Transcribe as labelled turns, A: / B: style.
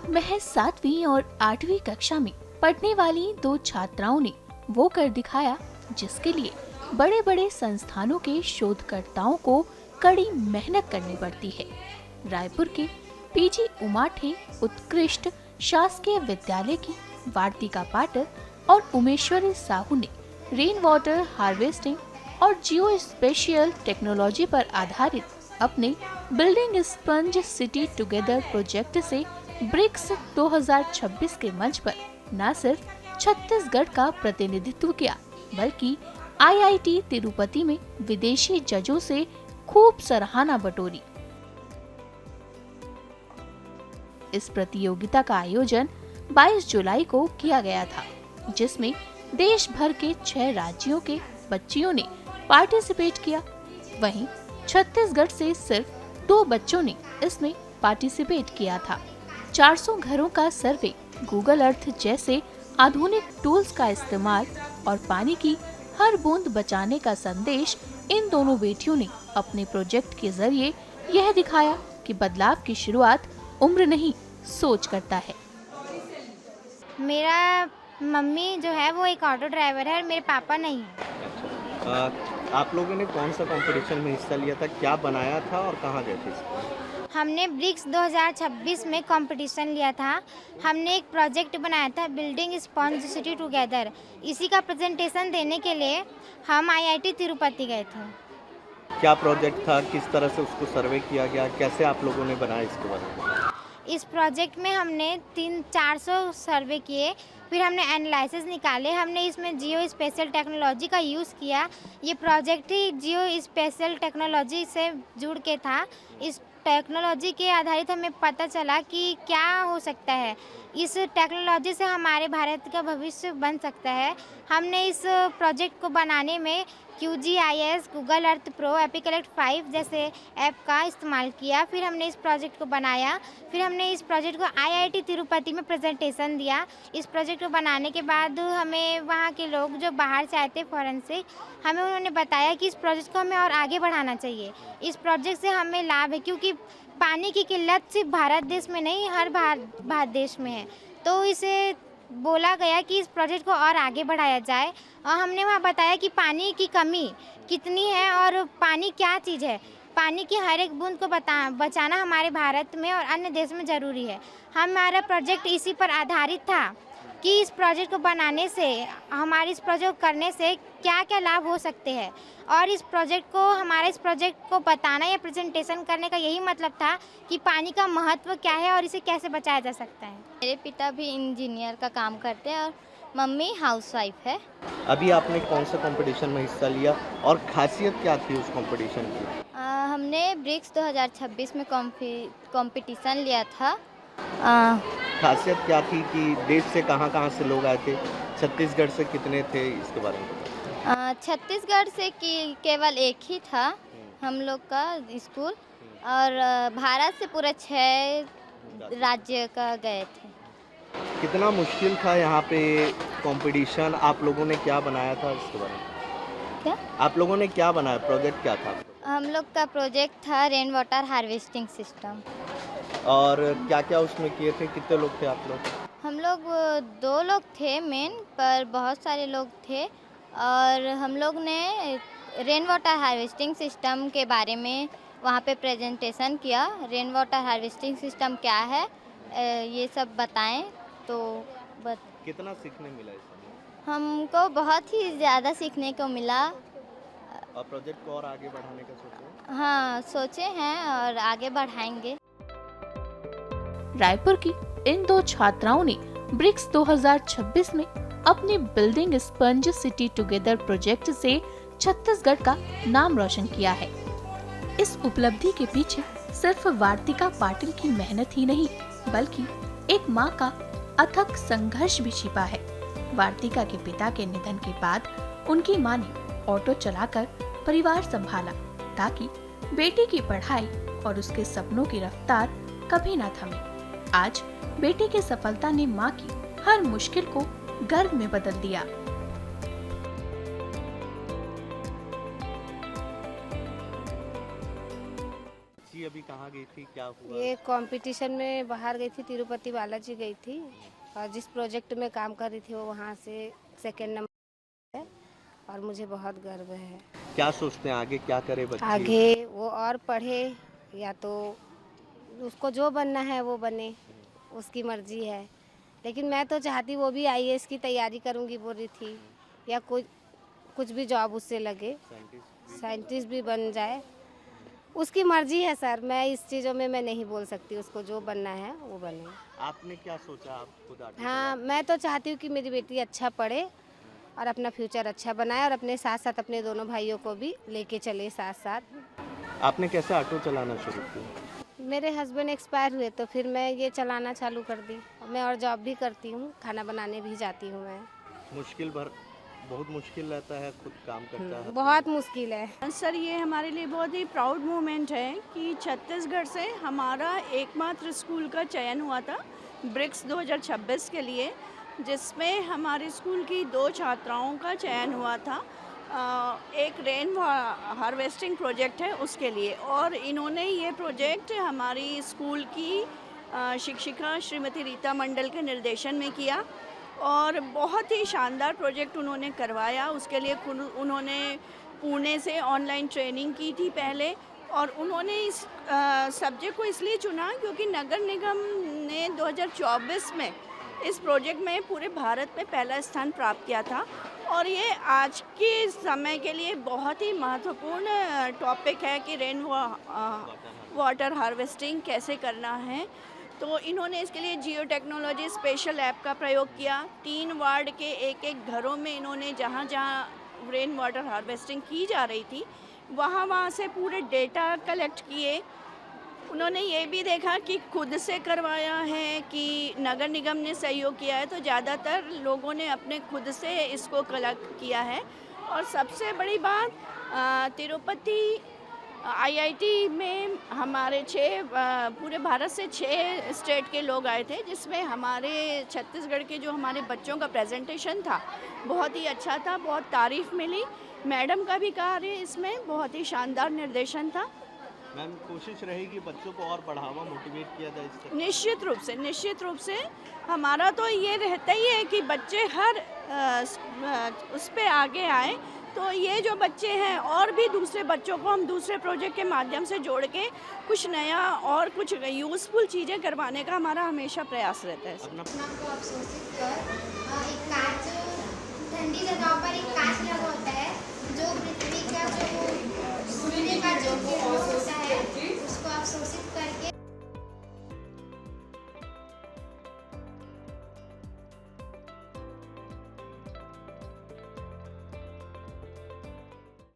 A: महज 7वीं और 8वीं कक्षा में पढ़ने वाली दो छात्राओं ने वो कर दिखाया जिसके लिए बड़े बड़े संस्थानों के शोधकर्ताओं को कड़ी मेहनत करनी पड़ती है। रायपुर के पीजी उमाठे उत्कृष्ट शासकीय विद्यालय की वार्तिका पाठक और उमेश्वरी साहू ने रेन वाटर हार्वेस्टिंग और जियो स्पेशियल टेक्नोलॉजी पर आधारित अपने building sponge city together project से ब्रिक्स 2026 के मंच पर न सिर्फ छत्तीसगढ़ का प्रतिनिधित्व किया बल्कि आईआईटी तिरुपति में विदेशी जजों से खूब सराहना बटोरी। इस प्रतियोगिता का आयोजन 22 जुलाई को किया गया था, जिसमें देश भर के 6 राज्यों के बच्चियों ने पार्टिसिपेट किया। वहीं छत्तीसगढ़ से सिर्फ 2 बच्चों ने इसमें पार्टिसिपेट किया था। 400 घरों का सर्वे, गूगल अर्थ जैसे आधुनिक टूल्स का इस्तेमाल और पानी की हर बूंद बचाने का संदेश इन दोनों बेटियों ने अपने प्रोजेक्ट के जरिए यह दिखाया कि बदलाव की शुरुआत उम्र नहीं सोच करता है।
B: मेरा मम्मी जो है वो एक ऑटो ड्राइवर है और मेरे पापा नहीं है।
C: आप लोगों ने कौन सा कंपटीशन में हिस्सा लिया था, क्या बनाया था और कहाँ गए थे?
B: हमने ब्रिक्स 2026 में कंपटीशन लिया था। हमने एक प्रोजेक्ट बनाया था बिल्डिंग स्पॉन्ज सिटी टुगेदर। इसी का प्रेजेंटेशन देने के लिए हम आईआईटी तिरुपति गए थे।
C: क्या प्रोजेक्ट था, किस तरह से उसको सर्वे किया गया, कैसे आप लोगों ने बनाया इसके बारे में?
B: इस प्रोजेक्ट में हमने 300-400 सर्वे किए, फिर हमने एनालिसिस निकाले। हमने इसमें जियो स्पेशल टेक्नोलॉजी का यूज़ किया। ये प्रोजेक्ट ही जियो स्पेशल टेक्नोलॉजी से जुड़ के था। इस टेक्नोलॉजी के आधारित हमें पता चला कि क्या हो सकता है, इस टेक्नोलॉजी से हमारे भारत का भविष्य बन सकता है। हमने इस प्रोजेक्ट को बनाने में QGIS, गूगल अर्थ प्रो, एपिकलेक्ट 5 जैसे ऐप का इस्तेमाल किया। फिर हमने इस प्रोजेक्ट को बनाया। फिर हमने इस प्रोजेक्ट को आईआईटी तिरुपति में प्रेजेंटेशन दिया। इस प्रोजेक्ट को बनाने के बाद हमें वहाँ के लोग जो बाहर से आए थे फॉरेन से, हमें उन्होंने बताया कि इस प्रोजेक्ट को हमें और आगे बढ़ाना चाहिए। इस प्रोजेक्ट से हमें लाभ है क्योंकि पानी की किल्लत सिर्फ भारत देश में नहीं, हर भारत देश में है। तो इसे बोला गया कि इस प्रोजेक्ट को और आगे बढ़ाया जाए और हमने वहाँ बताया कि पानी की कमी कितनी है और पानी क्या चीज़ है। पानी की हर एक बूंद को बचाना हमारे भारत में और अन्य देश में ज़रूरी है। हमारा प्रोजेक्ट इसी पर आधारित था कि इस प्रोजेक्ट को बनाने से, हमारे इस प्रोजेक्ट को करने से क्या क्या लाभ हो सकते हैं और इस प्रोजेक्ट को बताना या प्रेजेंटेशन करने का यही मतलब था कि पानी का महत्व क्या है और इसे कैसे बचाया जा सकता है।
D: मेरे पिता भी इंजीनियर का काम करते हैं और मम्मी हाउसवाइफ है।
C: अभी आपने कौन सा कंपटीशन में हिस्सा लिया और खासियत क्या थी उस कंपटीशन की?
D: हमने ब्रिक्स 2026 में कंपटीशन लिया था।
C: खासियत क्या थी कि देश से कहाँ से लोग आए थे, छत्तीसगढ़ से कितने थे, इसके बारे में?
D: छत्तीसगढ़ से केवल एक ही था हम लोग का स्कूल और भारत से पूरे 6 राज्य का गए थे।
C: कितना मुश्किल था यहाँ पे कंपटीशन, आप लोगों ने क्या बनाया था इसके बारे में?
D: क्या
C: आप लोगों ने क्या बनाया, प्रोजेक्ट क्या था?
D: हम लोग का प्रोजेक्ट था रेन वाटर हार्वेस्टिंग सिस्टम।
C: और क्या क्या उसमें किए थे, कितने लोग थे आप लोग?
D: हम लोग 2 लोग थे मेन, पर बहुत सारे लोग थे और हम लोग ने रेन वाटर हार्वेस्टिंग सिस्टम के बारे में वहाँ पे प्रेजेंटेशन किया। रेन वाटर हार्वेस्टिंग सिस्टम क्या है ये सब बताएं तो
C: कितना सीखने मिला इसमें?
D: हमको बहुत ही ज़्यादा सीखने को मिला।
C: और प्रोजेक्ट को और आगे बढ़ाने का सोचे?
D: हाँ, सोचे हैं और आगे बढ़ाएंगे।
A: रायपुर की इन 2 छात्राओं ने ब्रिक्स 2026 में अपने building sponge city together project से छत्तीसगढ़ का नाम रोशन किया है। इस उपलब्धि के पीछे सिर्फ वार्तिका पाटिल की मेहनत ही नहीं बल्कि एक माँ का अथक संघर्ष भी छिपा है। वार्तिका के पिता के निधन के बाद उनकी माँ ने ऑटो चलाकर परिवार संभाला ताकि बेटी की पढ़ाई और उसके सपनों की रफ्तार कभी न थमे। आज बेटी की सफलता ने माँ की हर मुश्किल को गर्व में बदल दिया।
C: जी, अभी कहाँ गई थी, क्या हुआ?
E: ये कंपटीशन में बाहर गई थी, तिरुपति बालाजी गई थी और जिस प्रोजेक्ट में काम कर रही थी वो वहाँ से सेकंड नंबर है और मुझे बहुत गर्व है।
C: क्या सोचते हैं आगे क्या करे बच्चे?
E: आगे वो और पढ़े या तो उसको जो बनना है वो बने, उसकी मर्जी है, लेकिन मैं तो चाहती वो भी आईएएस की तैयारी करूँगी बोल रही थी, या कुछ भी जॉब उससे लगे, साइंटिस्ट भी बन जाए, उसकी मर्जी है सर। मैं इस चीज़ों में मैं नहीं बोल सकती, उसको जो बनना है वो बने।
C: आपने क्या सोचा, आप खुद आगे?
E: हाँ, मैं तो चाहती हूँ कि मेरी बेटी अच्छा पढ़े और अपना फ्यूचर अच्छा बनाए और अपने साथ साथ अपने दोनों भाइयों को भी लेके चले साथ साथ।
C: आपने कैसे ऑटो चलाना शुरू किया?
E: मेरे हस्बैंड एक्सपायर हुए तो फिर मैं ये चलाना चालू कर दी। मैं और जॉब भी करती हूँ, खाना बनाने भी जाती हूँ मैं।
C: बहुत मुश्किल रहता है, खुद काम करता है?
E: बहुत मुश्किल है
F: सर। ये हमारे लिए बहुत ही प्राउड मोमेंट है कि छत्तीसगढ़ से हमारा एकमात्र स्कूल का चयन हुआ था ब्रिक्स 2026 के लिए, जिसमें हमारे स्कूल की 2 छात्राओं का चयन हुआ था। एक रेन हार्वेस्टिंग प्रोजेक्ट है उसके लिए, और इन्होंने ये प्रोजेक्ट हमारी स्कूल की शिक्षिका श्रीमती रीता मंडल के निर्देशन में किया और बहुत ही शानदार प्रोजेक्ट उन्होंने करवाया। उसके लिए उन्होंने पुणे से ऑनलाइन ट्रेनिंग की थी पहले, और उन्होंने इस सब्जेक्ट को इसलिए चुना क्योंकि नगर निगम ने 2024 में इस प्रोजेक्ट में पूरे भारत में पहला स्थान प्राप्त किया था, और ये आज के समय के लिए बहुत ही महत्वपूर्ण टॉपिक है कि रेन वाटर हार्वेस्टिंग कैसे करना है। तो इन्होंने इसके लिए जियो टेक्नोलॉजी स्पेशल ऐप का प्रयोग किया। 3 वार्ड के एक घरों में इन्होंने जहाँ जहाँ रेन वाटर हार्वेस्टिंग की जा रही थी वहाँ से पूरे डेटा कलेक्ट किए। उन्होंने ये भी देखा कि खुद से करवाया है कि नगर निगम ने सहयोग किया है, तो ज़्यादातर लोगों ने अपने खुद से इसको कलेक्ट किया है। और सबसे बड़ी बात, तिरुपति आईआईटी में हमारे पूरे भारत से 6 स्टेट के लोग आए थे, जिसमें हमारे छत्तीसगढ़ के जो हमारे बच्चों का प्रेजेंटेशन था बहुत ही अच्छा था, बहुत तारीफ़ मिली। मैडम का भी कार्य इसमें बहुत ही शानदार निर्देशन था।
C: मैम, कोशिश रहेगी बच्चों को और बढ़ावा, मोटिवेट किया जाए इससे?
F: निश्चित रूप से हमारा तो ये रहता ही है कि बच्चे हर उस पे आगे आए। तो ये जो बच्चे हैं और भी दूसरे बच्चों को हम दूसरे प्रोजेक्ट के माध्यम से जोड़ के कुछ नया और कुछ यूज़फुल चीज़ें करवाने का हमारा हमेशा प्रयास रहता है।
B: को अवशोषित कर एक कांच, ठंडी जगहों पर एक कांच लगा होता है जो पृथ्वी का जो सूर्य का जो किरण होता है उसको अवशोषित कर